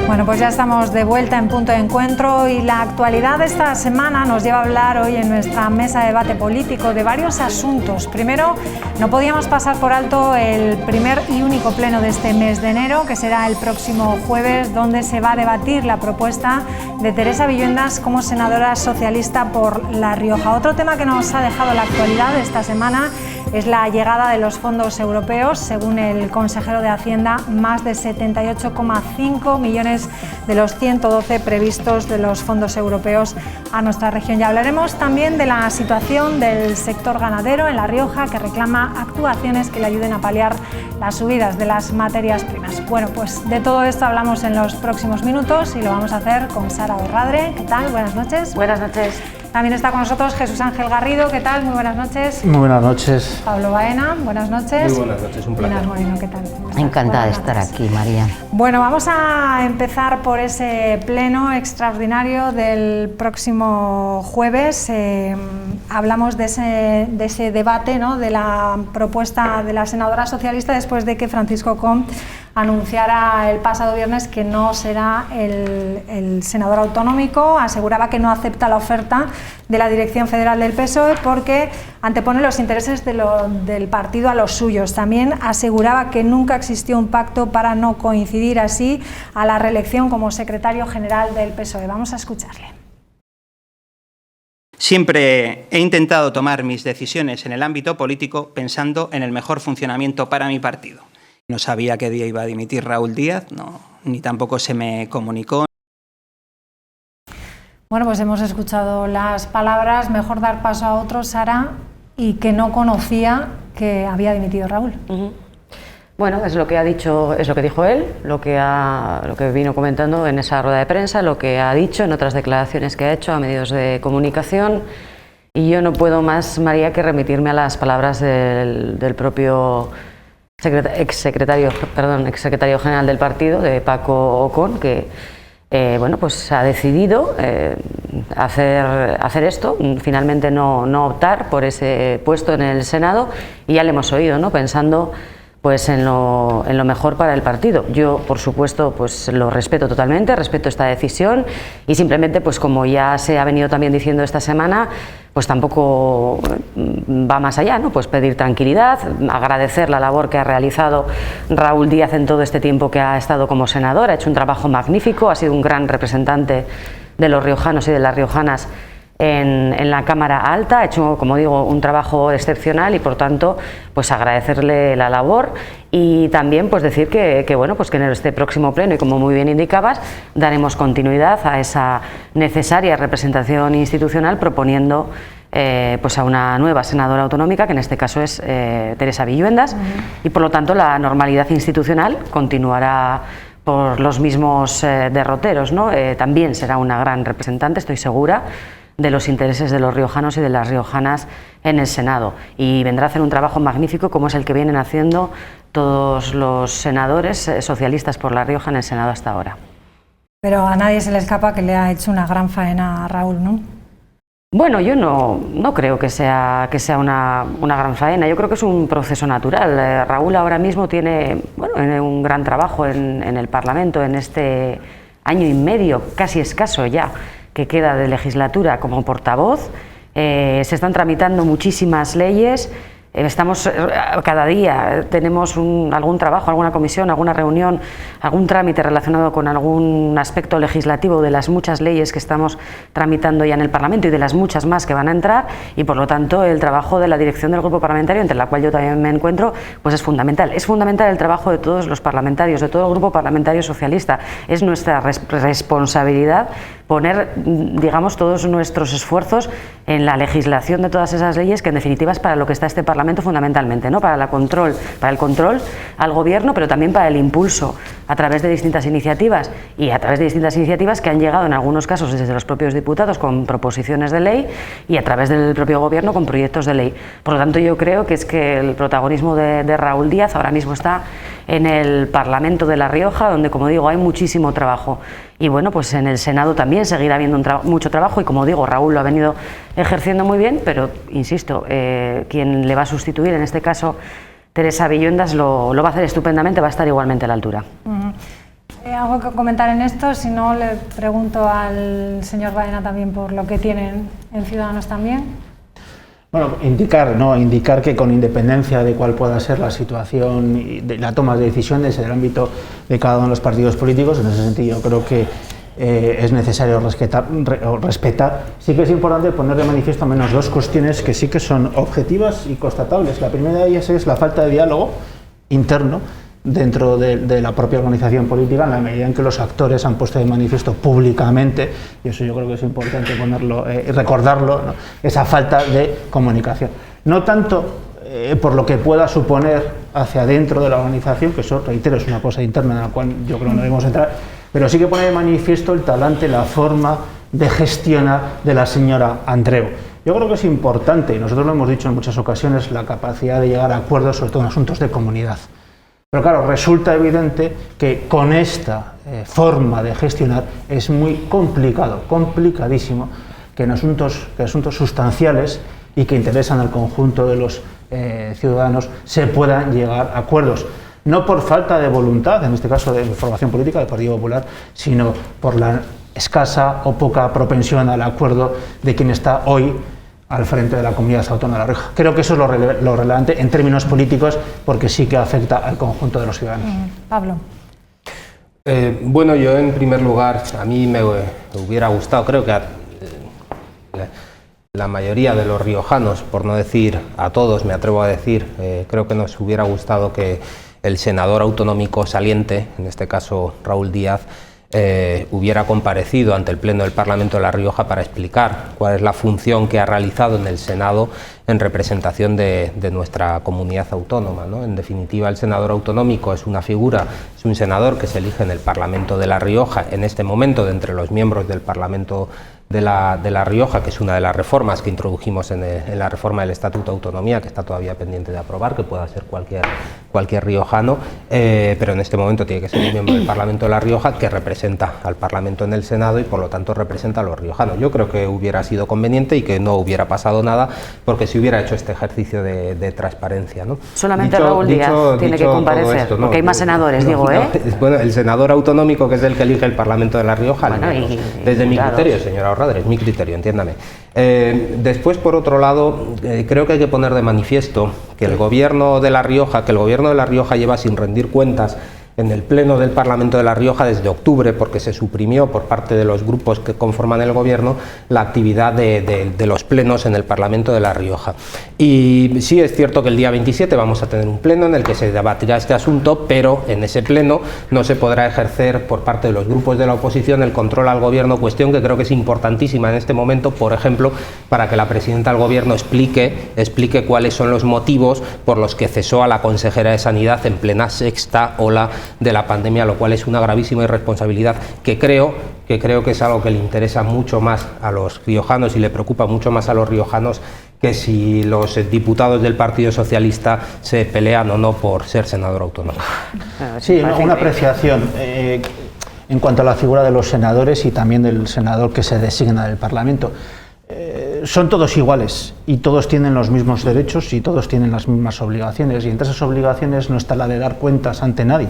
Bueno, pues ya estamos de vuelta en Punto de Encuentro y la actualidad de esta semana nos lleva a hablar hoy en nuestra mesa de debate político de varios asuntos. Primero, no podíamos pasar por alto el primer y único pleno de este mes de enero, que será el próximo jueves, donde se va a debatir la propuesta de Teresa Villuendas como senadora socialista por La Rioja. Otro tema que nos ha dejado la actualidad de esta semana es la llegada de los fondos europeos. Según el consejero de Hacienda, más de 78,5 millones de los 112 previstos de los fondos europeos a nuestra región. Ya hablaremos también de la situación del sector ganadero en La Rioja, que reclama actuaciones que le ayuden a paliar las subidas de las materias primas. Bueno, pues de todo esto hablamos en los próximos minutos y lo vamos a hacer con Sara Orradre. ¿Qué tal? Buenas noches. Buenas noches. También está con nosotros Jesús Ángel Garrido. ¿Qué tal? Muy buenas noches. Muy buenas noches. Pablo Baena, buenas noches. Muy buenas noches, un placer. Pinar Moreno, ¿qué tal? Encantada de estar aquí, María. Bueno, vamos a empezar por ese pleno extraordinario del próximo jueves. Hablamos de ese debate, ¿no?, de la propuesta de la senadora socialista después de que Francisco Comp anunciara el pasado viernes que no será el senador autonómico. Aseguraba que no acepta la oferta de la Dirección Federal del PSOE porque antepone los intereses del partido a los suyos. También aseguraba que nunca existió un pacto para no coincidir así a la reelección como secretario general del PSOE. Vamos a escucharle. Siempre he intentado tomar mis decisiones en el ámbito político pensando en el mejor funcionamiento para mi partido. No sabía qué día iba a dimitir Raúl Díaz, ni tampoco se me comunicó. Bueno, pues hemos escuchado las palabras, mejor dar paso a otro, Sara, y que no conocía que había dimitido Raúl. Bueno, es lo que ha dicho, es lo que dijo él, lo que vino comentando en esa rueda de prensa, lo que ha dicho en otras declaraciones que ha hecho a medios de comunicación. Y yo no puedo más, María, que remitirme a las palabras del propio exsecretario general del partido, de Paco Ocon, que bueno, pues ha decidido hacer esto, finalmente no optar por ese puesto en el Senado, y ya le hemos oído, ¿no?, pensando pues en lo mejor para el partido. Yo, por supuesto, pues lo respeto totalmente, respeto esta decisión, y simplemente, pues como ya se ha venido también diciendo esta semana, pues tampoco va más allá, ¿no? Pues pedir tranquilidad, agradecer la labor que ha realizado Raúl Díaz en todo este tiempo que ha estado como senador. Ha hecho un trabajo magnífico, ha sido un gran representante de los riojanos y de las riojanas en la Cámara Alta, ha hecho, como digo, un trabajo excepcional, y por tanto pues agradecerle la labor, y también pues decir que bueno, pues que en este próximo pleno, y como muy bien indicabas, daremos continuidad a esa necesaria representación institucional, proponiendo pues a una nueva senadora autonómica, que en este caso es Teresa Villuendas, y por lo tanto la normalidad institucional continuará por los mismos derroteros, ¿no? También será una gran representante, estoy segura, de los intereses de los riojanos y de las riojanas en el Senado, y vendrá a hacer un trabajo magnífico como es el que vienen haciendo todos los senadores socialistas por La Rioja en el Senado hasta ahora. Pero a nadie se le escapa que le ha hecho una gran faena a Raúl, ¿no? Bueno, yo no creo que sea una gran faena. Yo creo que es un proceso natural. Raúl ahora mismo tiene un gran trabajo en el Parlamento, en este año y medio, casi escaso ya, que queda de legislatura como portavoz. Se están tramitando muchísimas leyes. Estamos cada día, tenemos algún trabajo, alguna comisión, alguna reunión, algún trámite relacionado con algún aspecto legislativo de las muchas leyes que estamos tramitando ya en el Parlamento y de las muchas más que van a entrar, y por lo tanto el trabajo de la dirección del grupo parlamentario, entre la cual yo también me encuentro, pues es fundamental. Es fundamental el trabajo de todos los parlamentarios, de todo el grupo parlamentario socialista. Es nuestra responsabilidad poner, digamos, todos nuestros esfuerzos en la legislación de todas esas leyes, que en definitiva es para lo que está este Parlamento fundamentalmente, ¿no? Para el control al gobierno, pero también para el impulso a través de distintas iniciativas, y a través de distintas iniciativas que han llegado en algunos casos desde los propios diputados con proposiciones de ley, y a través del propio gobierno con proyectos de ley. Por lo tanto, yo creo que es que el protagonismo de Raúl Díaz ahora mismo está en el Parlamento de La Rioja, donde, como digo, hay muchísimo trabajo, Y bueno, pues en el Senado también seguirá habiendo mucho trabajo y, como digo, Raúl lo ha venido ejerciendo muy bien, pero insisto, quien le va a sustituir, en este caso Teresa Villuendas, lo va a hacer estupendamente, va a estar igualmente a la altura. ¿Algo que comentar en esto? Si no, le pregunto al señor Baena también por lo que tienen en Ciudadanos también. Bueno, indicar que con independencia de cuál pueda ser la situación y de la toma de decisiones en el ámbito de cada uno de los partidos políticos, en ese sentido creo que es necesario respetar. Sí que es importante poner de manifiesto al menos dos cuestiones que sí que son objetivas y constatables. La primera de ellas es la falta de diálogo interno dentro de la propia organización política, en la medida en que los actores han puesto de manifiesto públicamente, y eso yo creo que es importante ponerlo y recordarlo, ¿no?, esa falta de comunicación. No tanto por lo que pueda suponer hacia adentro de la organización, que eso, reitero, es una cosa interna en la cual yo creo que no debemos entrar, pero sí que pone de manifiesto el talante, la forma de gestionar de la señora Andreu. Yo creo que es importante, y nosotros lo hemos dicho en muchas ocasiones, la capacidad de llegar a acuerdos, sobre todo en asuntos de comunidad. Pero claro, resulta evidente que con esta forma de gestionar es muy complicado, complicadísimo, que en asuntos sustanciales y que interesan al conjunto de los ciudadanos se puedan llegar a acuerdos. No por falta de voluntad, en este caso de formación política del Partido Popular, sino por la escasa o poca propensión al acuerdo de quien está hoy al frente de la Comunidad Autónoma de La Rioja. Creo que eso es lo relevante en términos políticos, porque sí que afecta al conjunto de los ciudadanos. Pablo. Bueno, yo en primer lugar, a mí me hubiera gustado, creo que a la mayoría de los riojanos, por no decir a todos, me atrevo a decir, creo que nos hubiera gustado que el senador autonómico saliente, en este caso Raúl Díaz, hubiera comparecido ante el Pleno del Parlamento de La Rioja para explicar cuál es la función que ha realizado en el Senado en representación de nuestra comunidad autónoma, ¿no? En definitiva, el senador autonómico es una figura, es un senador que se elige en el Parlamento de La Rioja, en este momento de entre los miembros del Parlamento de la Rioja, que es una de las reformas que introdujimos en la reforma del Estatuto de Autonomía, que está todavía pendiente de aprobar, que pueda ser cualquier riojano, pero en este momento tiene que ser un miembro del Parlamento de La Rioja que representa al Parlamento en el Senado y por lo tanto representa a los riojanos. Yo creo que hubiera sido conveniente y que no hubiera pasado nada porque se hubiera hecho este ejercicio de transparencia, ¿no? Solamente Raúl Díaz tiene que comparecer, esto, ¿no? Porque hay más senadores, digo, ¿eh? Bueno, el senador autonómico, que es el que elige el Parlamento de La Rioja, bueno, desde mi criterio, señora Orradre, es mi criterio, entiéndame. Después, por otro lado, creo que hay que poner de manifiesto que el gobierno de La Rioja, lleva sin rendir cuentas en el Pleno del Parlamento de La Rioja desde octubre, porque se suprimió por parte de los grupos que conforman el gobierno la actividad de los plenos en el Parlamento de La Rioja. Y sí es cierto que el día 27 vamos a tener un pleno en el que se debatirá este asunto, pero en ese pleno no se podrá ejercer por parte de los grupos de la oposición el control al gobierno, cuestión que creo que es importantísima en este momento, por ejemplo, para que la presidenta del gobierno explique cuáles son los motivos por los que cesó a la consejera de Sanidad en plena sexta ola de la pandemia, lo cual es una gravísima irresponsabilidad que creo que es algo que le interesa mucho más a los riojanos y le preocupa mucho más a los riojanos que si los diputados del Partido Socialista se pelean o no por ser senador autonómico. Sí, una apreciación en cuanto a la figura de los senadores y también del senador que se designa del Parlamento. Son todos iguales y todos tienen los mismos derechos y todos tienen las mismas obligaciones, y entre esas obligaciones no está la de dar cuentas ante nadie.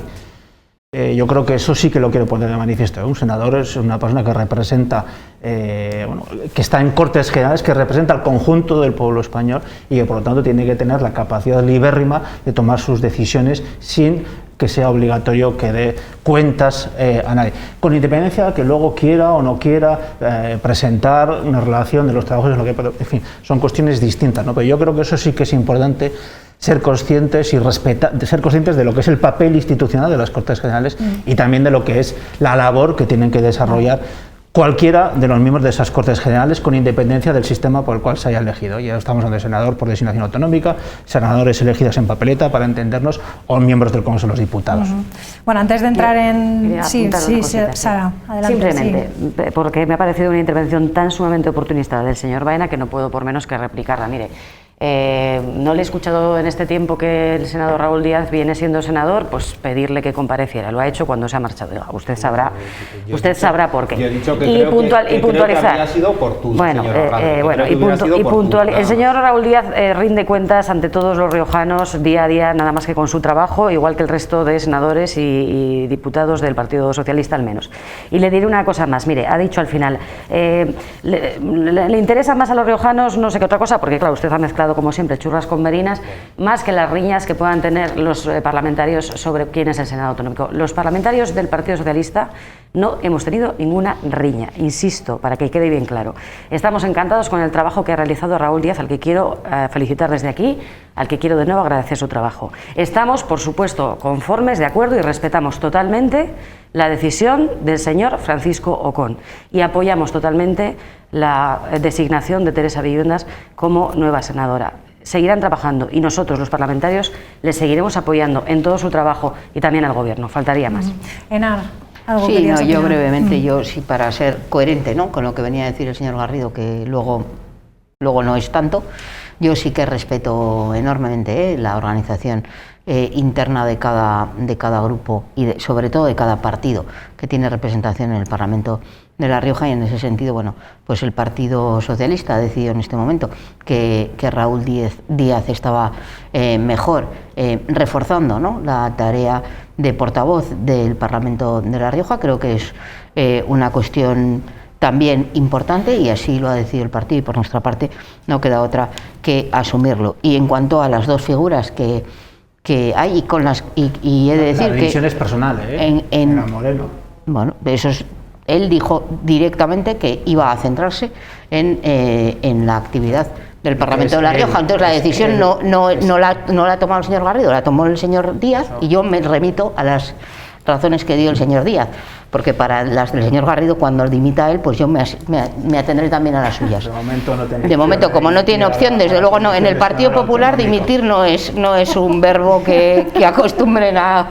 Yo creo que eso sí que lo quiero poner de manifiesto. Un senador es una persona que representa, que está en Cortes Generales, que representa al conjunto del pueblo español y que por lo tanto tiene que tener la capacidad libérrima de tomar sus decisiones sin que sea obligatorio que dé cuentas a nadie, con independencia de que luego quiera o no quiera presentar una relación de los trabajos, en fin, son cuestiones distintas, ¿no? Pero yo creo que eso sí que es importante, ser conscientes y ser conscientes de lo que es el papel institucional de las Cortes Generales y también de lo que es la labor que tienen que desarrollar cualquiera de los miembros de esas Cortes Generales, con independencia del sistema por el cual se haya elegido. Ya estamos hablando de senador por designación autonómica, senadores elegidos en papeleta, para entendernos, o miembros del Congreso de los Diputados. Bueno, antes de entrar en... Sí, Sara, adelante. Simplemente, porque me ha parecido una intervención tan sumamente oportunista del señor Baena que no puedo por menos que replicarla. Mire, No le he escuchado en este tiempo que el senador Raúl Díaz viene siendo senador, pues pedirle que compareciera. Lo ha hecho cuando se ha marchado. Usted sabrá por qué. Yo he dicho que y puntualizar. creo que habría sido oportuno, el señor Raúl Díaz rinde cuentas ante todos los riojanos día a día, nada más que con su trabajo, igual que el resto de senadores y diputados del Partido Socialista al menos. Y le diré una cosa más. Mire, ha dicho al final, le interesa más a los riojanos no sé qué otra cosa, porque claro, usted ha mezclado como siempre churras con merinas, más que las riñas que puedan tener los parlamentarios sobre quién es el Senado autonómico. Los parlamentarios del Partido Socialista no hemos tenido ninguna riña, insisto, para que quede bien claro. Estamos encantados con el trabajo que ha realizado Raúl Díaz, al que quiero felicitar desde aquí, al que quiero de nuevo agradecer su trabajo. Estamos, por supuesto, conformes, de acuerdo, y respetamos totalmente la decisión del señor Francisco Ocón y apoyamos totalmente la designación de Teresa Viviendas como nueva senadora. Seguirán trabajando y nosotros, los parlamentarios, les seguiremos apoyando en todo su trabajo y también al Gobierno. Faltaría más. Enar, ¿algo sí, querías opinar? yo brevemente, yo sí, para ser coherente, ¿no?, con lo que venía a decir el señor Garrido, que luego no es tanto, yo sí que respeto enormemente la organización interna de cada grupo y sobre todo de cada partido que tiene representación en el Parlamento de La Rioja, y en ese sentido, bueno, pues el Partido Socialista ha decidido en este momento que Raúl Díaz estaba mejor reforzando, ¿no?, la tarea de portavoz del Parlamento de La Rioja. Creo que es una cuestión también importante y así lo ha decidido el partido, y por nuestra parte no queda otra que asumirlo. Y en cuanto a las dos figuras que hay y he de decir la división es personal, en Moreno. Bueno, él dijo directamente que iba a centrarse en la actividad del Parlamento de La Rioja. Entonces la decisión no la ha tomado el señor Garrido, la tomó el señor Díaz, y yo me remito a las razones que dio el señor Díaz, porque para las del señor Garrido, cuando dimita él, pues yo me atendré también a las suyas. De momento, como no tiene opción, desde luego no. En el Partido Popular dimitir no es un verbo que acostumbren a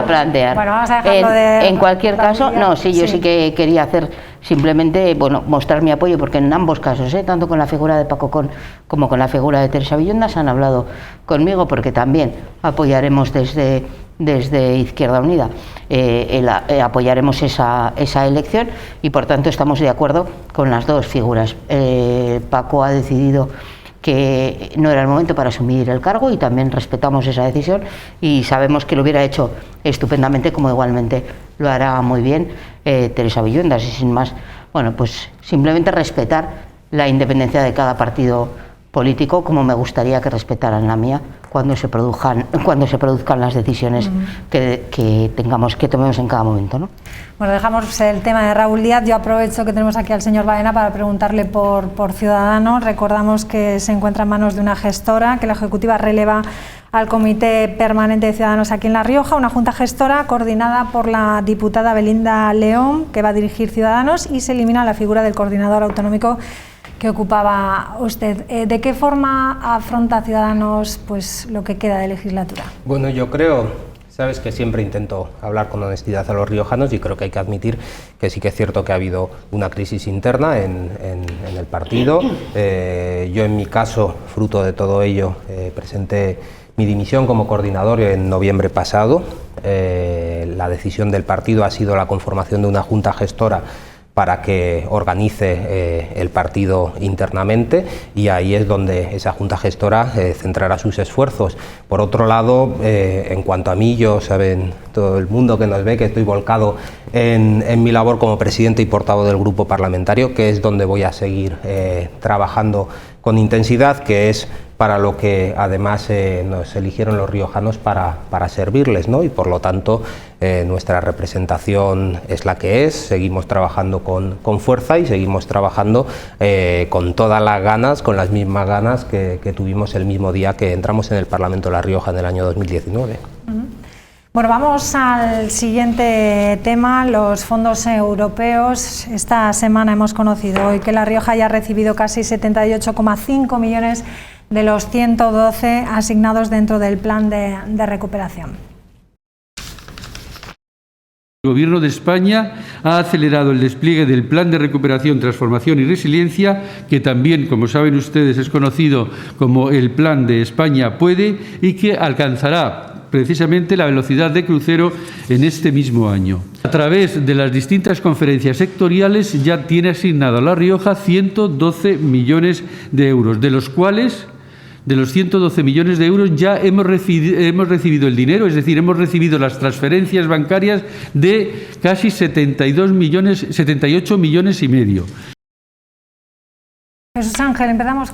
plantear. Bueno, vamos a dejarlo en cualquier caso, no, sí, yo sí que quería hacer simplemente, bueno, mostrar mi apoyo, porque en ambos casos, tanto con la figura de Paco Ocón como con la figura de Teresa Viviendas, han hablado conmigo, porque también apoyaremos desde Izquierda Unida, apoyaremos esa elección, y por tanto estamos de acuerdo con las dos figuras. Paco ha decidido que no era el momento para asumir el cargo, y también respetamos esa decisión y sabemos que lo hubiera hecho estupendamente, como igualmente lo hará muy bien Teresa Viviendas. Y sin más, bueno, pues simplemente respetar la independencia de cada partido político, como me gustaría que respetaran la mía cuando se produzcan las decisiones que tomemos en cada momento, ¿no? Bueno, dejamos el tema de Raúl Díaz. Yo aprovecho que tenemos aquí al señor Baena para preguntarle por Ciudadanos. Recordamos que se encuentra en manos de una gestora, que la Ejecutiva releva al Comité Permanente de Ciudadanos aquí en La Rioja, una junta gestora coordinada por la diputada Belinda León, que va a dirigir Ciudadanos, y se elimina la figura del coordinador autonómico que ocupaba usted. ¿De qué forma afronta Ciudadanos pues lo que queda de legislatura? Bueno, yo creo, sabes que siempre intento hablar con honestidad a los riojanos, y creo que hay que admitir que sí que es cierto que ha habido una crisis interna en el partido. Yo, en mi caso, fruto de todo ello, presenté mi dimisión como coordinador en noviembre pasado. La decisión del partido ha sido la conformación de una junta gestora para que organice el partido internamente, y ahí es donde esa junta gestora centrará sus esfuerzos. Por otro lado, en cuanto a mí, saben todo el mundo que nos ve que estoy volcado en mi labor como presidente y portavoz del grupo parlamentario, que es donde voy a seguir trabajando con intensidad, que es para lo que además nos eligieron los riojanos para servirles, ¿no? Y por lo tanto nuestra representación es la que es. Seguimos trabajando con fuerza y seguimos trabajando con todas las ganas, con las mismas ganas que tuvimos el mismo día que entramos en el Parlamento de La Rioja en el año 2019. Bueno, vamos al siguiente tema, los fondos europeos. Esta semana hemos conocido hoy que La Rioja ya ha recibido casi 78,5 millones de los 112 asignados dentro del plan de recuperación. El Gobierno de España ha acelerado el despliegue del Plan de Recuperación, Transformación y Resiliencia, que también, como saben ustedes, es conocido como el Plan de España Puede, y que alcanzará precisamente la velocidad de crucero en este mismo año. A través de las distintas conferencias sectoriales ya tiene asignado a La Rioja 112 millones de euros, de los cuales, de los 112 millones de euros, ya hemos recibido el dinero, es decir, hemos recibido las transferencias bancarias de casi 78 millones y medio. Jesús Ángel, empezamos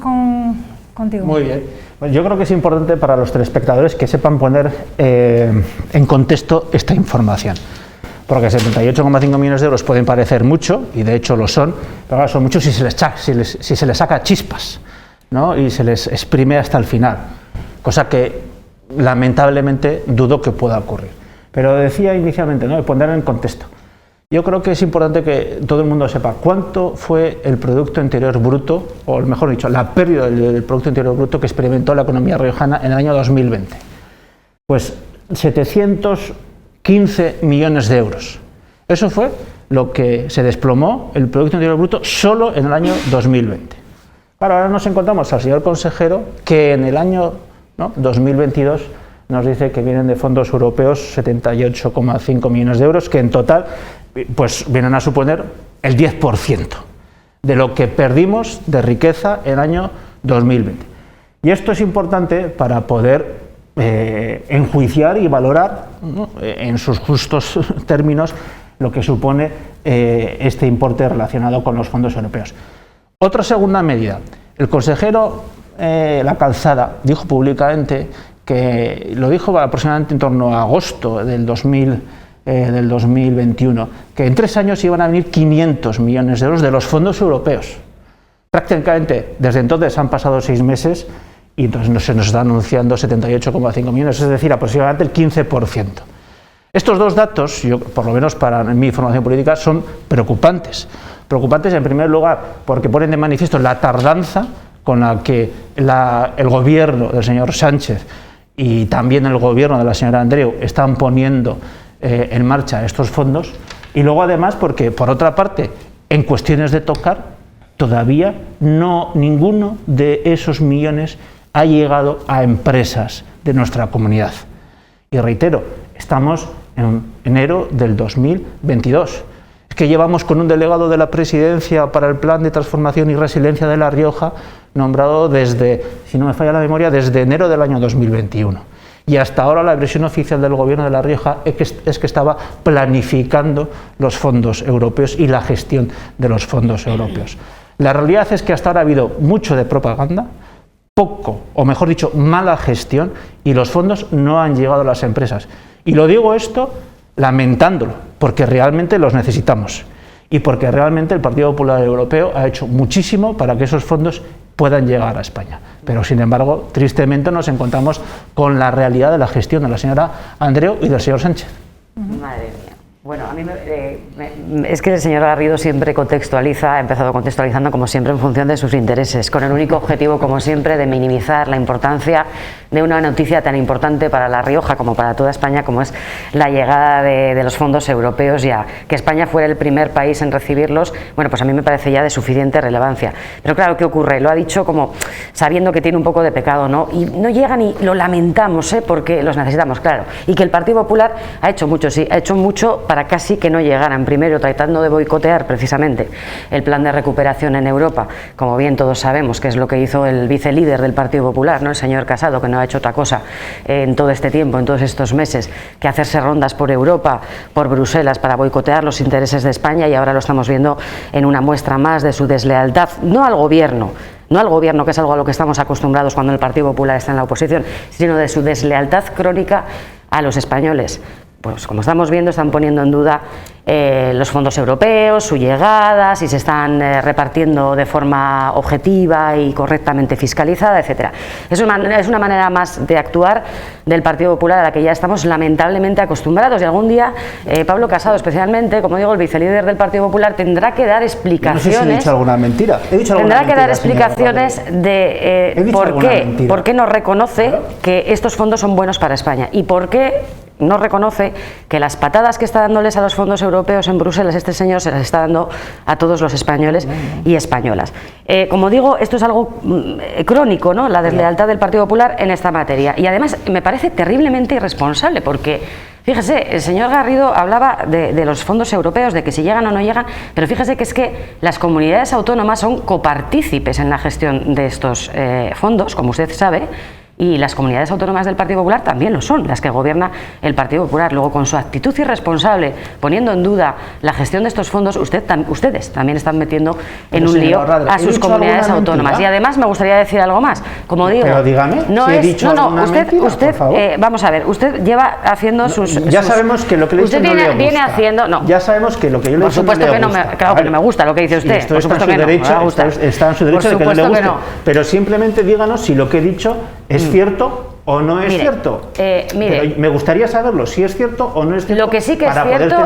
contigo. Muy bien. Bueno, yo creo que es importante para los telespectadores que sepan poner en contexto esta información. Porque 78,5 millones de euros pueden parecer mucho, y de hecho lo son, pero ahora son muchos si se les saca chispas, ¿no? Y se les exprime hasta el final, cosa que lamentablemente dudo que pueda ocurrir. Pero decía inicialmente, ¿no?, de poner en contexto. Yo creo que es importante que todo el mundo sepa cuánto fue el Producto Interior Bruto, o mejor dicho, la pérdida del Producto Interior Bruto que experimentó la economía riojana en el año 2020. Pues 715 millones de euros. Eso fue lo que se desplomó el Producto Interior Bruto solo en el año 2020. Claro, ahora nos encontramos al señor consejero que en el año 2022 nos dice que vienen de fondos europeos 78,5 millones de euros, que en total pues vienen a suponer el 10% de lo que perdimos de riqueza en el año 2020. Y esto es importante para poder enjuiciar y valorar, ¿no?, en sus justos términos lo que supone este importe relacionado con los fondos europeos. Otra segunda medida, el consejero La Calzada dijo públicamente, que lo dijo aproximadamente en torno a agosto del 2021, que en 3 años iban a venir 500 millones de euros de los fondos europeos. Prácticamente desde entonces han pasado 6 meses y entonces se nos está anunciando 78,5 millones, es decir, aproximadamente el 15%. Estos dos datos, por lo menos para mi formación política, son preocupantes. Preocupantes en primer lugar porque ponen de manifiesto la tardanza con la que el gobierno del señor Sánchez y también el gobierno de la señora Andreu están poniendo en marcha estos fondos, y luego además porque, por otra parte, en cuestiones de tocar, todavía ninguno de esos millones ha llegado a empresas de nuestra comunidad. Y reitero, estamos en enero del 2022. Es que llevamos con un delegado de la Presidencia para el Plan de Transformación y Resiliencia de La Rioja, nombrado desde, si no me falla la memoria, desde enero del año 2021. Y hasta ahora la versión oficial del Gobierno de La Rioja es que estaba planificando los fondos europeos y la gestión de los fondos europeos. La realidad es que hasta ahora ha habido mucho de propaganda, poco, o mejor dicho, mala gestión, y los fondos no han llegado a las empresas. Y lo digo esto lamentándolo, porque realmente los necesitamos y porque realmente el Partido Popular Europeo ha hecho muchísimo para que esos fondos puedan llegar a España. Pero, sin embargo, tristemente nos encontramos con la realidad de la gestión de la señora Andreu y del señor Sánchez. Madre mía. Bueno, a mí es que el señor Garrido siempre ha empezado contextualizando como siempre en función de sus intereses, con el único objetivo, como siempre, de minimizar la importancia de una noticia tan importante para La Rioja como para toda España, como es la llegada de los fondos europeos ya. Que España fuera el primer país en recibirlos, bueno, pues a mí me parece ya de suficiente relevancia. Pero claro, ¿qué ocurre? Lo ha dicho como sabiendo que tiene un poco de pecado, ¿no? Y no llegan y lo lamentamos, porque los necesitamos, claro. Y que el Partido Popular ha hecho mucho, sí, ha hecho mucho para casi que no llegaran. Primero, tratando de boicotear precisamente el plan de recuperación en Europa, como bien todos sabemos, que es lo que hizo el vicelíder del Partido Popular, ¿no?, el señor Casado, que no ha hecho otra cosa en todo este tiempo, en todos estos meses, que hacerse rondas por Europa, por Bruselas, para boicotear los intereses de España, y ahora lo estamos viendo en una muestra más de su deslealtad, no al gobierno, que es algo a lo que estamos acostumbrados cuando el Partido Popular está en la oposición, sino de su deslealtad crónica a los españoles. Pues como estamos viendo, están poniendo en duda los fondos europeos, su llegada, si se están repartiendo de forma objetiva y correctamente fiscalizada, etcétera. Es una manera más de actuar del Partido Popular a la que ya estamos lamentablemente acostumbrados, y algún día Pablo Casado, especialmente, como digo, el vicelíder del Partido Popular, tendrá que dar explicaciones. No sé si he dicho alguna mentira. Tendrá que dar explicaciones de por qué no reconoce que estos fondos son buenos para España y por qué no reconoce que las patadas que está dándoles a los fondos europeos en Bruselas este señor se las está dando a todos los españoles y españolas. Como digo, esto es algo crónico, ¿no? La deslealtad del Partido Popular en esta materia. Y además me parece terriblemente irresponsable porque, fíjese, el señor Garrido hablaba de los fondos europeos, de que si llegan o no llegan, pero fíjese que es que las comunidades autónomas son copartícipes en la gestión de estos fondos, como usted sabe, y las comunidades autónomas del Partido Popular también lo son, las que gobierna el Partido Popular. Luego, con su actitud irresponsable, poniendo en duda la gestión de estos fondos, ustedes también están metiendo en un lío a sus comunidades autónomas. Y además me gustaría decir algo más. Como digo, pero dígame, no si he es, dicho usted vamos a ver, usted lleva haciendo sus... Ya sabemos que lo que le he dicho usted no le gusta. viene haciendo... No. Ya sabemos que lo que yo le he dicho no le gusta. Por supuesto que no, claro que no me gusta lo que dice usted. Esto está en su derecho, está en su derecho de que no le guste. Pero simplemente díganos si lo que he dicho es cierto o no es cierto. Pero me gustaría saberlo, si es cierto o no es cierto. Lo que sí que es cierto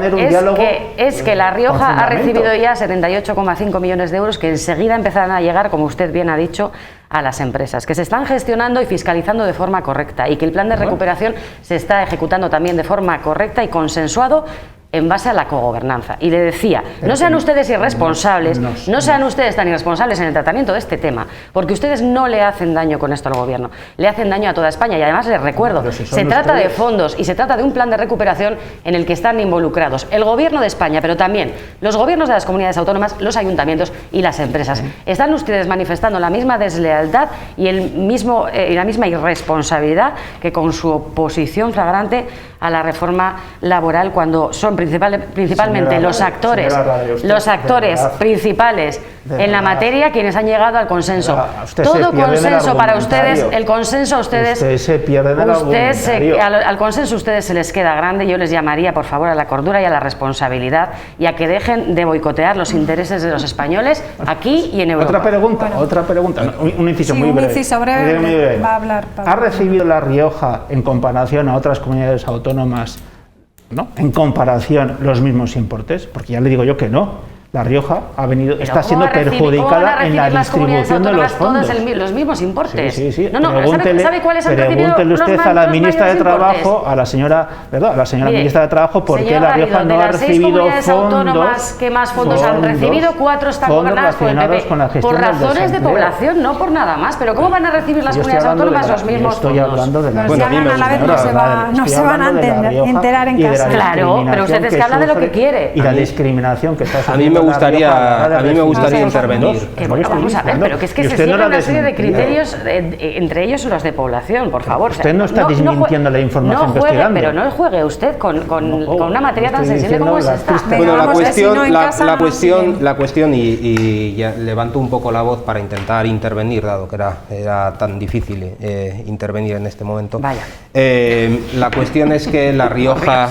es que La Rioja ha recibido ya 78,5 millones de euros que enseguida empezarán a llegar, como usted bien ha dicho, a las empresas, que se están gestionando y fiscalizando de forma correcta y que el plan de recuperación se está ejecutando también de forma correcta y consensuado en base a la cogobernanza. Y le decía, no sean ustedes irresponsables, no sean ustedes tan irresponsables en el tratamiento de este tema, porque ustedes no le hacen daño con esto al gobierno, le hacen daño a toda España. Y además les recuerdo, se trata de fondos y se trata de un plan de recuperación en el que están involucrados el gobierno de España, pero también los gobiernos de las comunidades autónomas, los ayuntamientos y las empresas. Están ustedes manifestando la misma deslealtad y la misma irresponsabilidad que con su oposición flagrante a la reforma laboral, cuando son principalmente los actores principales en la materia quienes han llegado al consenso. Todo consenso para ustedes, el consenso a ustedes, al consenso a ustedes se les queda grande. Yo les llamaría, por favor, a la cordura y a la responsabilidad y a que dejen de boicotear los intereses de los españoles aquí y en Europa. Otra pregunta, un inciso muy breve. Un inciso breve va a hablar Pablo. ¿Ha recibido La Rioja, en comparación a otras comunidades autónomas, en comparación, los mismos importes? Porque ya le digo yo que no. La Rioja está siendo perjudicada en la distribución de los fondos. Todas los mismos importes. Sí. ¿Sabe cuáles han recibido pregúntele usted a la ministra de Trabajo, a la señora ministra de Trabajo, por qué La Rioja no ha recibido fondos. ¿Qué más fondos han recibido? 4 están gobernadas por el PP. Por razones de población, no por nada más. Pero ¿cómo van a recibir las comunidades autónomas los mismos fondos? Estoy hablando de la Pero si hablan a la vez no se van a enterar en casa. Claro, pero usted es que habla de lo que quiere. Y la discriminación que está sufriendo. A mí me gustaría intervenir. Vamos a ver, pero que es que se siguen una serie de criterios, entre ellos los de población, por favor. Usted no está desmintiendo la información que estoy dando. Pero no juegue usted con una materia tan sensible como es esta. Bueno, la cuestión y ya levanto un poco la voz para intentar intervenir, dado que era tan difícil intervenir en este momento. Vaya. La cuestión es que La Rioja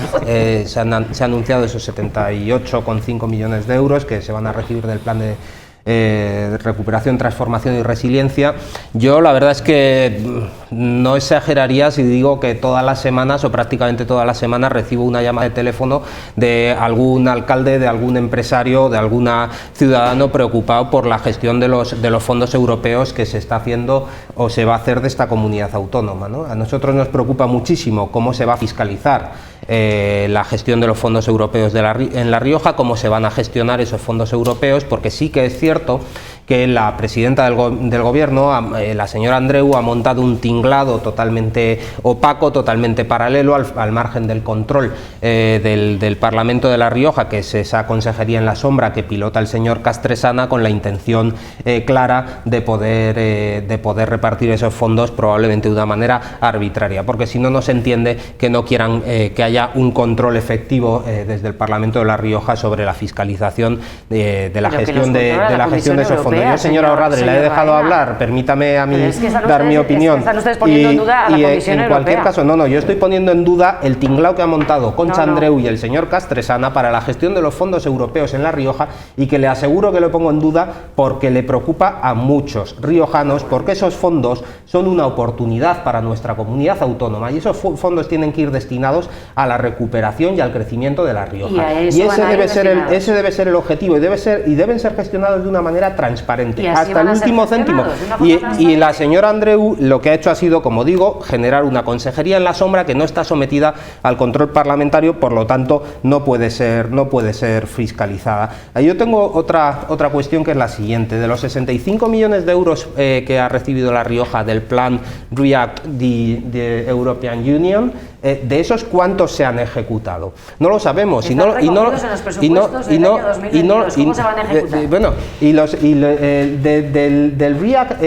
se ha anunciado esos 78,5 millones de euros que se van a recibir del plan de recuperación, transformación y resiliencia. Yo la verdad es que no exageraría si digo que todas las semanas o prácticamente todas las semanas recibo una llamada de teléfono de algún alcalde, de algún empresario, de algún ciudadano preocupado por la gestión de los fondos europeos que se está haciendo o se va a hacer de esta comunidad autónoma, ¿no? A nosotros nos preocupa muchísimo cómo se va a fiscalizar la gestión de los fondos europeos en La Rioja, cómo se van a gestionar esos fondos europeos, porque sí que es cierto que la presidenta del gobierno, la señora Andreu, ha montado un tinglado totalmente opaco, totalmente paralelo al margen del control del Parlamento de La Rioja, que es esa consejería en la sombra que pilota el señor Castresana, con la intención clara de poder repartir esos fondos probablemente de una manera arbitraria, porque si no, no se entiende que no quieran que haya un control efectivo desde el Parlamento de La Rioja sobre la fiscalización de la gestión de esos fondos. Yo, señora Orradre, la he dejado hablar, permítame a mí dar mi opinión. Están ustedes poniendo en duda a la Comisión Europea. En cualquier caso, yo estoy poniendo en duda el tinglao que ha montado Concha Andreu y el señor Castresana para la gestión de los fondos europeos en La Rioja, y que le aseguro que lo pongo en duda porque le preocupa a muchos riojanos, porque esos fondos son una oportunidad para nuestra comunidad autónoma y esos fondos tienen que ir destinados a la recuperación y al crecimiento de La Rioja. Y ese debe ser el objetivo y deben ser gestionados de una manera transparente transparente, Y así hasta el van a ser último céntimo. gestionados de una forma Y transparente. la señora Andreu lo que ha hecho ha sido, como digo, generar una consejería en la sombra que no está sometida al control parlamentario, por lo tanto no puede ser fiscalizada. Yo tengo otra cuestión, que es la siguiente: de los 65 millones de euros que ha recibido La Rioja del plan REACT de European Union, de esos, ¿cuántos se han ejecutado? No lo sabemos. Están recogidos en los presupuestos del año 2022. ¿Cómo se van a ejecutar? Bueno, del REACT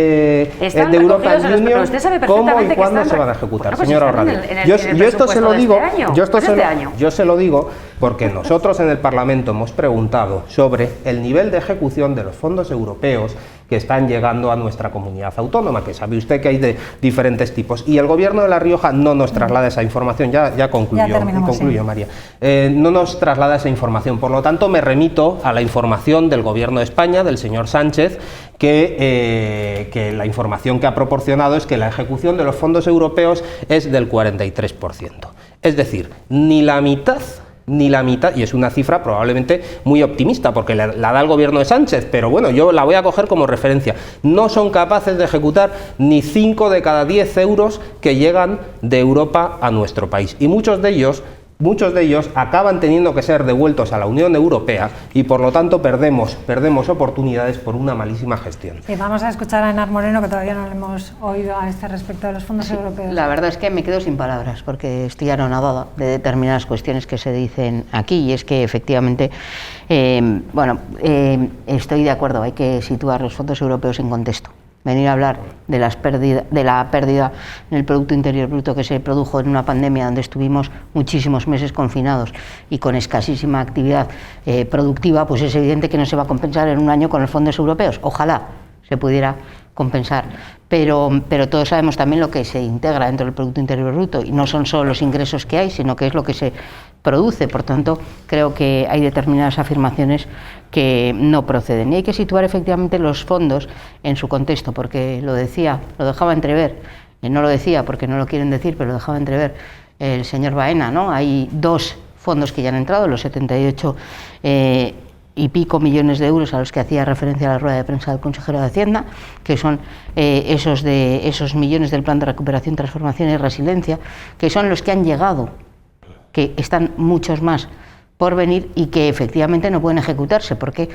Están de recogidos European en los- Union, pero usted sabe ¿cómo y perfectamente que cuándo están se van a ejecutar, Bueno, pues señora están en Orrade? el Yo presupuesto esto se lo de digo, este año, yo esto pues se este lo- año. yo se lo digo porque nosotros en el Parlamento hemos preguntado sobre el nivel de ejecución de los fondos europeos que están llegando a nuestra comunidad autónoma, que sabe usted que hay de diferentes tipos, y el Gobierno de La Rioja no nos traslada esa información. Ya concluyo, terminamos, María. No nos traslada esa información, por lo tanto me remito a la información del Gobierno de España, del señor Sánchez, que la información que ha proporcionado es que la ejecución de los fondos europeos es del 43%. Es decir, ni la mitad, y es una cifra probablemente muy optimista porque la da el gobierno de Sánchez, pero bueno, yo la voy a coger como referencia. No son capaces de ejecutar ni 5 de cada 10 euros que llegan de Europa a nuestro país, y muchos de ellos acaban teniendo que ser devueltos a la Unión Europea, y por lo tanto perdemos oportunidades por una malísima gestión. Sí, vamos a escuchar a Enar Moreno, que todavía no le hemos oído a este respecto de los fondos europeos. La verdad es que me quedo sin palabras porque estoy anonadada de determinadas cuestiones que se dicen aquí, y es que efectivamente, estoy de acuerdo, hay que situar los fondos europeos en contexto. Venir a hablar de la pérdida en el Producto Interior Bruto que se produjo en una pandemia donde estuvimos muchísimos meses confinados y con escasísima actividad productiva, pues es evidente que no se va a compensar en un año con los fondos europeos. Ojalá se pudiera compensar, pero todos sabemos también lo que se integra dentro del Producto Interior Bruto, y no son solo los ingresos que hay, sino que es lo que se produce. Por tanto, creo que hay determinadas afirmaciones que no proceden, y hay que situar efectivamente los fondos en su contexto, porque lo dejaba entrever, no lo decía porque no lo quieren decir, pero lo dejaba entrever el señor Baena, ¿no? Hay 2 fondos que ya han entrado, los 78 y pico millones de euros a los que hacía referencia a la rueda de prensa del consejero de Hacienda, que son esos millones del Plan de Recuperación, Transformación y Resiliencia, que son los que han llegado, que están muchos más por venir y que efectivamente no pueden ejecutarse, porque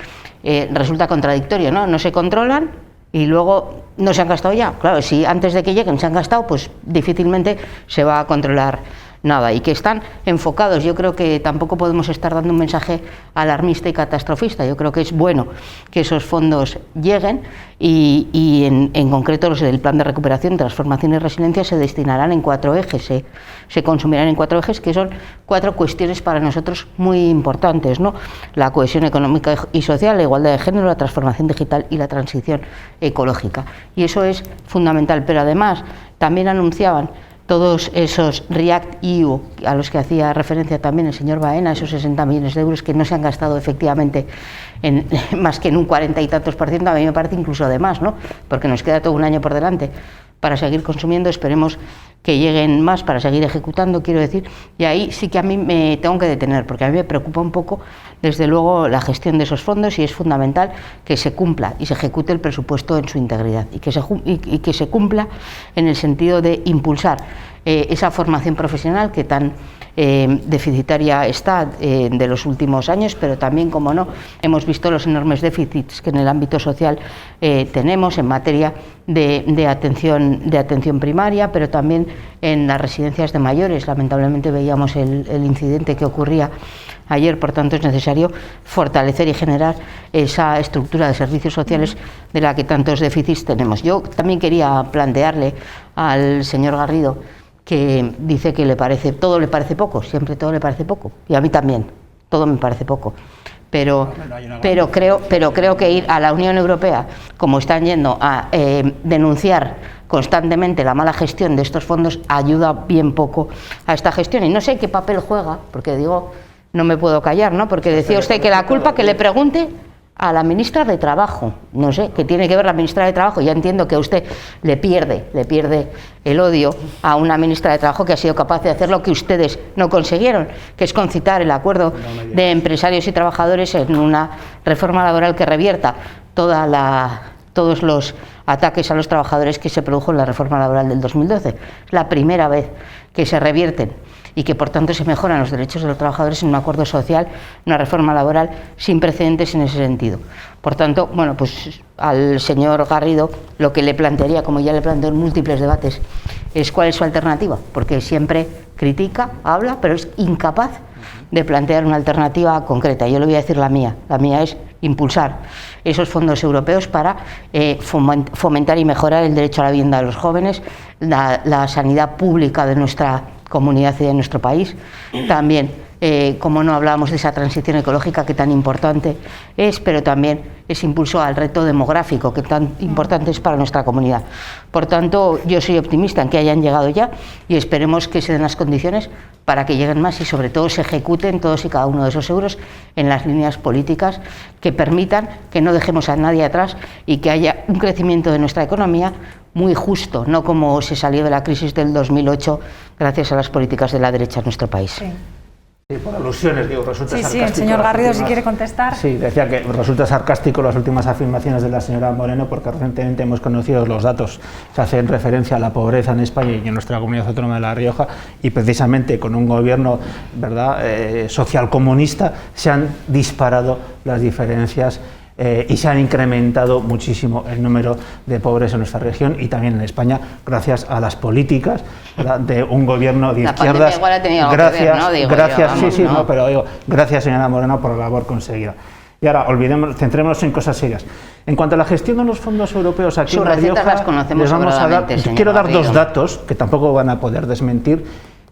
resulta contradictorio, ¿no? No se controlan y luego no se han gastado ya. Claro, si antes de que lleguen se han gastado, pues difícilmente se va a controlar nada, y que están enfocados. Yo creo que tampoco podemos estar dando un mensaje alarmista y catastrofista. Yo creo que es bueno que esos fondos lleguen, y en concreto los del Plan de Recuperación, Transformación y Resiliencia se destinarán en 4 ejes, se consumirán en 4 ejes, que son 4 cuestiones para nosotros muy importantes, ¿no? La cohesión económica y social, la igualdad de género, la transformación digital y la transición ecológica, y eso es fundamental. Pero además también anunciaban todos esos REACT-EU a los que hacía referencia también el señor Baena, esos 60 millones de euros que no se han gastado efectivamente más que en un 40 y tantos %, a mí me parece incluso de más, ¿no? Porque nos queda todo un año por delante para seguir consumiendo. Esperemos que lleguen más para seguir ejecutando, quiero decir, y ahí sí que a mí me tengo que detener, porque a mí me preocupa un poco, desde luego, la gestión de esos fondos, y es fundamental que se cumpla y se ejecute el presupuesto en su integridad, y que se cumpla en el sentido de impulsar esa formación profesional que tan deficitaria está de los últimos años, pero también, como no, hemos visto los enormes déficits que en el ámbito social tenemos en materia de atención primaria, pero también en las residencias de mayores. Lamentablemente veíamos el incidente que ocurría ayer. Por tanto, es necesario fortalecer y generar esa estructura de servicios sociales de la que tantos déficits tenemos. Yo también quería plantearle al señor Garrido, que dice que todo le parece poco, siempre todo le parece poco, y a mí también, todo me parece poco. Pero creo que ir a la Unión Europea, como están yendo a denunciar constantemente la mala gestión de estos fondos, ayuda bien poco a esta gestión. Y no sé qué papel juega, porque digo, no me puedo callar, ¿no? Porque decía usted que la culpa, que le pregunte a la ministra de Trabajo, no sé, ¿qué tiene que ver la ministra de Trabajo? Ya entiendo que a usted le pierde el odio a una ministra de Trabajo que ha sido capaz de hacer lo que ustedes no consiguieron, que es concitar el acuerdo de empresarios y trabajadores en una reforma laboral que revierta todos los ataques a los trabajadores que se produjo en la reforma laboral del 2012. Es la primera vez que se revierten y que por tanto se mejoran los derechos de los trabajadores en un acuerdo social, una reforma laboral sin precedentes en ese sentido. Por tanto, bueno, pues al señor Garrido lo que le plantearía, como ya le planteó en múltiples debates, es cuál es su alternativa, porque siempre critica, habla, pero es incapaz de plantear una alternativa concreta. Yo le voy a decir la mía es impulsar esos fondos europeos para fomentar y mejorar el derecho a la vivienda de los jóvenes, la sanidad pública de nuestra comunidad y de nuestro país. También, como no hablábamos de esa transición ecológica que tan importante es, pero también ese impulso al reto demográfico que tan importante es para nuestra comunidad. Por tanto, yo soy optimista en que hayan llegado ya y esperemos que se den las condiciones para que lleguen más y sobre todo se ejecuten todos y cada uno de esos euros en las líneas políticas que permitan que no dejemos a nadie atrás y que haya un crecimiento de nuestra economía muy justo, no como se salió de la crisis del 2008 gracias a las políticas de la derecha en nuestro país. Sí. Sí, por alusiones, digo, resulta sarcástico. Sí, el señor Garrido, si quiere contestar. Sí, decía que resulta sarcástico las últimas afirmaciones de la señora Moreno porque recientemente hemos conocido los datos que hacen referencia a la pobreza en España y en nuestra comunidad autónoma de La Rioja y precisamente con un gobierno, ¿verdad?, socialcomunista se han disparado las diferencias y se han incrementado muchísimo el número de pobres en nuestra región y también en España gracias a las políticas, ¿verdad?, de un gobierno de izquierdas. Igual ha tenido algo que ver, ¿no? Digo gracias, yo, vamos, no, pero digo, gracias señora Moreno por la labor conseguida. Y ahora centrémonos en cosas serias. En cuanto a la gestión de los fondos europeos aquí en La Rioja, las conocemos les vamos a dar, quiero dar Garrido. dos datos que tampoco van a poder desmentir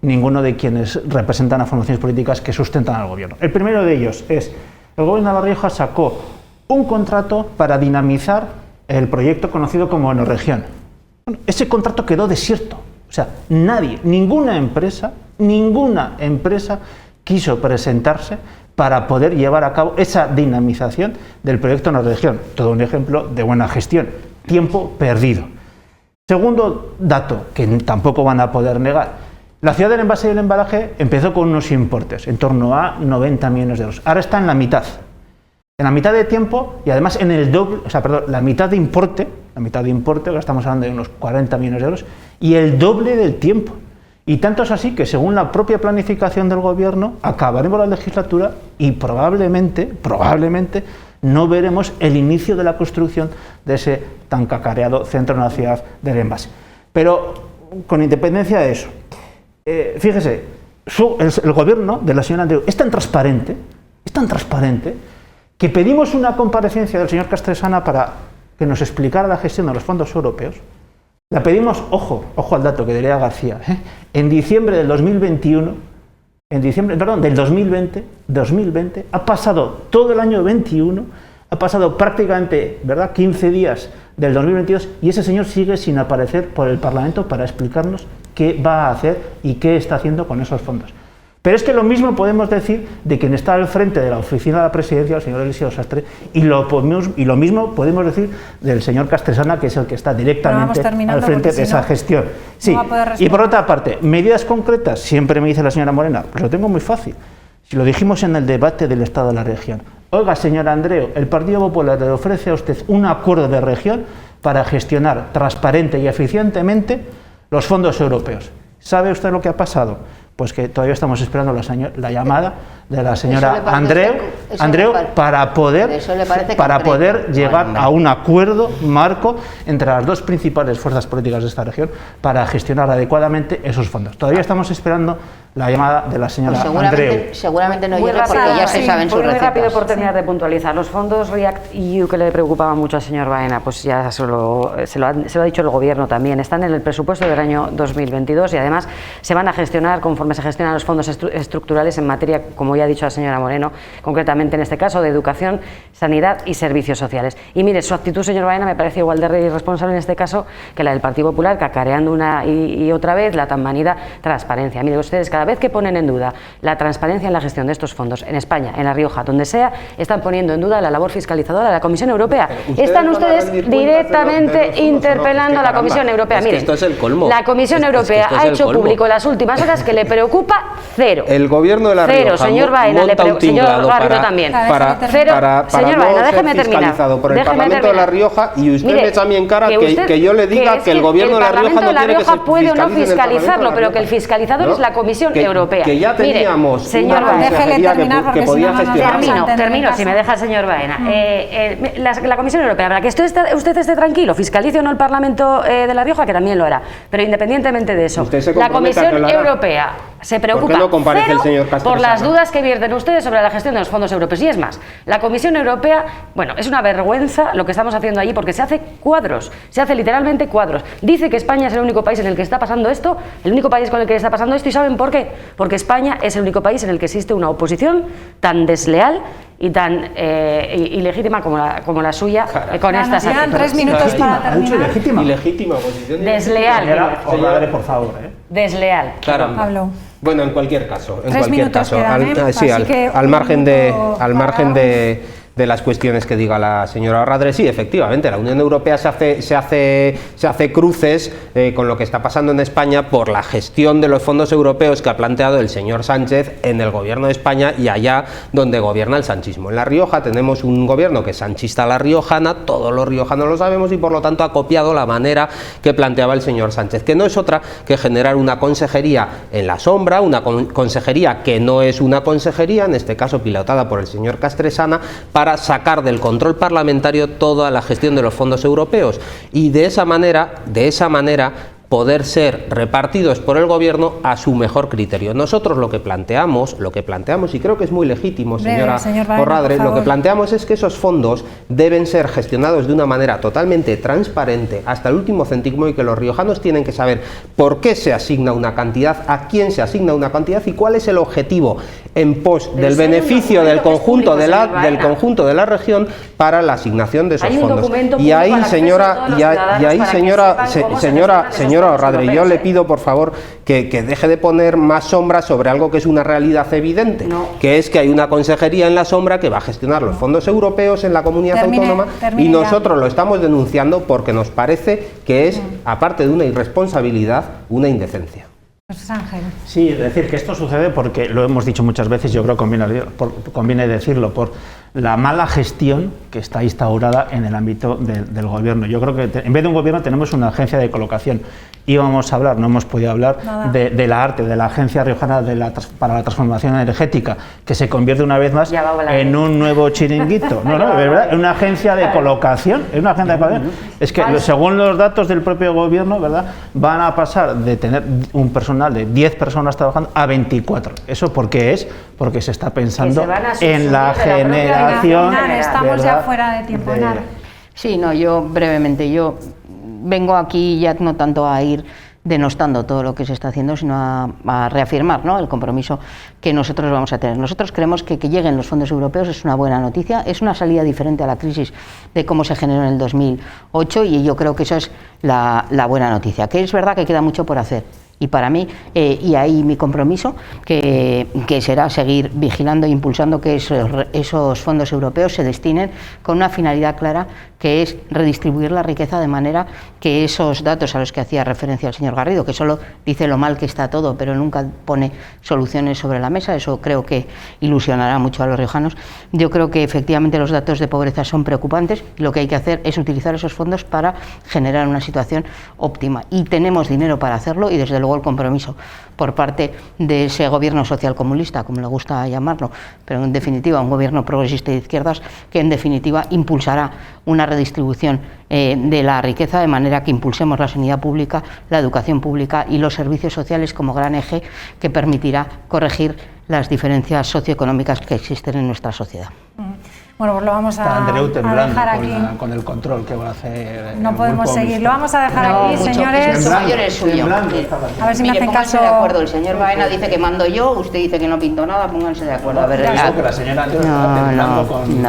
ninguno de quienes representan a formaciones políticas que sustentan al gobierno. El primero de ellos es, el gobierno de La Rioja sacó un contrato para dinamizar el proyecto conocido como Enoregión. Bueno, ese contrato quedó desierto. O sea, ninguna empresa quiso presentarse para poder llevar a cabo esa dinamización del proyecto Enoregión. Todo un ejemplo de buena gestión. Tiempo perdido. Segundo dato, que tampoco van a poder negar. La ciudad del envase y el embalaje empezó con unos importes, en torno a 90 millones de euros. Ahora está en la mitad. En la mitad de tiempo y además en el doble, la mitad de importe, que estamos hablando de unos 40 millones de euros, y el doble del tiempo. Y tanto es así que según la propia planificación del gobierno, acabaremos la legislatura y probablemente no veremos el inicio de la construcción de ese tan cacareado centro en la ciudad del envase. Pero con independencia de eso, fíjese, el gobierno de la señora Andreu es tan transparente, que pedimos una comparecencia del señor Castresana para que nos explicara la gestión de los fondos europeos. La pedimos, ojo al dato que diría García, en diciembre del 2020, ha pasado todo el año 21, ha pasado prácticamente, ¿verdad?, 15 días del 2022 y ese señor sigue sin aparecer por el Parlamento para explicarnos qué va a hacer y qué está haciendo con esos fondos. Pero es que lo mismo podemos decir de quien está al frente de la oficina de la presidencia, el señor Eliseo Sastre, y lo mismo podemos decir del señor Castresana, que es el que está directamente al frente de esa gestión. Sí. No Y por otra parte, medidas concretas, siempre me dice la señora Morena, pues lo tengo muy fácil. Si lo dijimos en el debate del Estado de la región. Oiga, señor Andreu, el Partido Popular le ofrece a usted un acuerdo de región para gestionar transparente y eficientemente los fondos europeos. ¿Sabe usted lo que ha pasado? Pues que todavía estamos esperando la llamada de la señora Andreu para poder llegar a un acuerdo marco entre las dos principales fuerzas políticas de esta región para gestionar adecuadamente esos fondos. Todavía estamos esperando la llamada de la señora Andreu. Seguramente no llega porque ya se saben sus recetas. Muy rápido por terminar de puntualizar. Los fondos REACT-EU que le preocupaban mucho al señor Baena, pues ya se lo ha dicho el gobierno también. Están en el presupuesto del año 2022 y además se van a gestionar conforme se gestionan los fondos estructurales en materia, como ya ha dicho la señora Moreno, concretamente en este caso de educación, sanidad y servicios sociales. Y mire, su actitud, señor Baena, me parece igual de irresponsable en este caso que la del Partido Popular, cacareando una y otra vez la tan manida transparencia. Mire, ustedes cada vez que ponen en duda la transparencia en la gestión de estos fondos en España, en La Rioja, donde sea, están poniendo en duda la labor fiscalizadora de la Comisión Europea. Están ustedes directamente interpelando a la Comisión Europea. Miren, esto es el colmo. La Comisión Europea ha hecho público en las últimas horas que le preocupa cero. El gobierno de La Rioja cero, señor Baena, señor Garrido también. Para señor no Baena, ser fiscalizado por el Parlamento de La Rioja, y usted me echa a mí en cara que yo le diga que el gobierno de La Rioja no tiene que ser puede o no fiscalizarlo, pero que el fiscalizador es la Comisión Europea. Que ya teníamos señor una consejería que podía gestionar. Termino, si me deja el señor Baena. La Comisión Europea, para que usted esté tranquilo, fiscalice o no el Parlamento de La Rioja, que también lo hará. Pero independientemente de eso, la Comisión Europea se preocupa por las dudas que vierten ustedes sobre la gestión de los fondos europeos. Y es más, la Comisión Europea, bueno, es una vergüenza lo que estamos haciendo allí, porque se hace cuadros, se hace literalmente cuadros. Dice que España es el único país en el que está pasando esto, el único país con el que está pasando esto, ¿y saben por qué? Porque España es el único país en el que existe una oposición tan desleal y tan ilegítima como la suya, con estas actitudes. 3 minutos para terminar. Ilegítima oposición. Desleal. Señora, por favor. Desleal. Claro. Pablo. Bueno, en cualquier caso, quedan, al margen de las cuestiones que diga la señora Orradre, sí, efectivamente, la Unión Europea se hace cruces con lo que está pasando en España por la gestión de los fondos europeos que ha planteado el señor Sánchez en el gobierno de España y allá donde gobierna el sanchismo. En La Rioja tenemos un gobierno que es sanchista a la riojana, todos los riojanos lo sabemos, y por lo tanto ha copiado la manera que planteaba el señor Sánchez, que no es otra que generar una consejería en la sombra, una consejería que no es una consejería, en este caso pilotada por el señor Castresana, para sacar del control parlamentario toda la gestión de los fondos europeos y de esa manera poder ser repartidos por el gobierno a su mejor criterio. Nosotros lo que planteamos, y creo que es muy legítimo, señora Orradre, lo que planteamos es que esos fondos deben ser gestionados de una manera totalmente transparente hasta el último céntimo, y que los riojanos tienen que saber por qué se asigna una cantidad, a quién se asigna una cantidad y cuál es el objetivo en pos del beneficio del conjunto de la región para la asignación de esos fondos. Y ahí, señora Orradre, yo le pido por favor que deje de poner más sombras sobre algo que es una realidad evidente, que es que hay una consejería en la sombra que va a gestionar los fondos europeos en la comunidad autónoma, y nosotros lo estamos denunciando porque nos parece que es, aparte de una irresponsabilidad, una indecencia. Sí, es decir, que esto sucede porque, lo hemos dicho muchas veces, yo creo que conviene decirlo, por la mala gestión que está instaurada en el ámbito del gobierno. Yo creo que en vez de un gobierno tenemos una agencia de colocación. Íbamos a hablar, no hemos podido hablar de la ARTE, de la Agencia Riojana para la Transformación Energética, que se convierte una vez más en un nuevo chiringuito. No, de verdad, en una agencia de colocación. Es que según los datos del propio gobierno, ¿verdad?, van a pasar de tener un personal de 10 personas trabajando a 24. ¿Eso por qué es? Porque se está pensando en la generación. Estamos ya fuera de tiempo. Sí, no, yo brevemente, vengo aquí ya no tanto a ir denostando todo lo que se está haciendo, sino a reafirmar, ¿no?, el compromiso que nosotros vamos a tener. Nosotros creemos que lleguen los fondos europeos es una buena noticia, es una salida diferente a la crisis de cómo se generó en el 2008, y yo creo que eso es la buena noticia, que es verdad que queda mucho por hacer. Y para mí, y ahí mi compromiso, que será seguir vigilando e impulsando que esos fondos europeos se destinen con una finalidad clara, que es redistribuir la riqueza de manera que esos datos a los que hacía referencia el señor Garrido, que solo dice lo mal que está todo, pero nunca pone soluciones sobre la mesa, eso creo que ilusionará mucho a los riojanos. Yo creo que efectivamente los datos de pobreza son preocupantes, y lo que hay que hacer es utilizar esos fondos para generar una situación óptima. Y tenemos dinero para hacerlo, y desde luego el compromiso por parte de ese gobierno socialcomunista, como le gusta llamarlo, pero en definitiva un gobierno progresista de izquierdas, que en definitiva impulsará una redistribución de la riqueza, de manera que impulsemos la sanidad pública, la educación pública y los servicios sociales como gran eje que permitirá corregir las diferencias socioeconómicas que existen en nuestra sociedad. Bueno, pues lo vamos Está Andreu temblando dejar aquí. con el control que va a hacer. No podemos seguir. Lo vamos a dejar No, aquí, mucho, señores. esto mayor es suyo. A ver si me Mire, hacen pónganse caso. de acuerdo. El señor Baena dice que mando yo, usted dice que no pinto nada, pónganse de acuerdo. A ver, Que la señora Andreu está temblando con.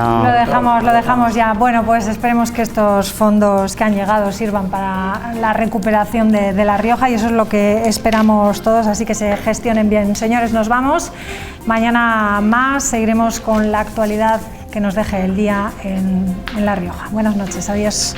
Lo dejamos ya. Bueno, pues esperemos que estos fondos que han llegado sirvan para la recuperación de La Rioja y eso es lo que esperamos todos, así que se gestionen bien. Señores, nos vamos. Mañana más seguiremos con la actualidad que nos deje el día en La Rioja. Buenas noches, adiós.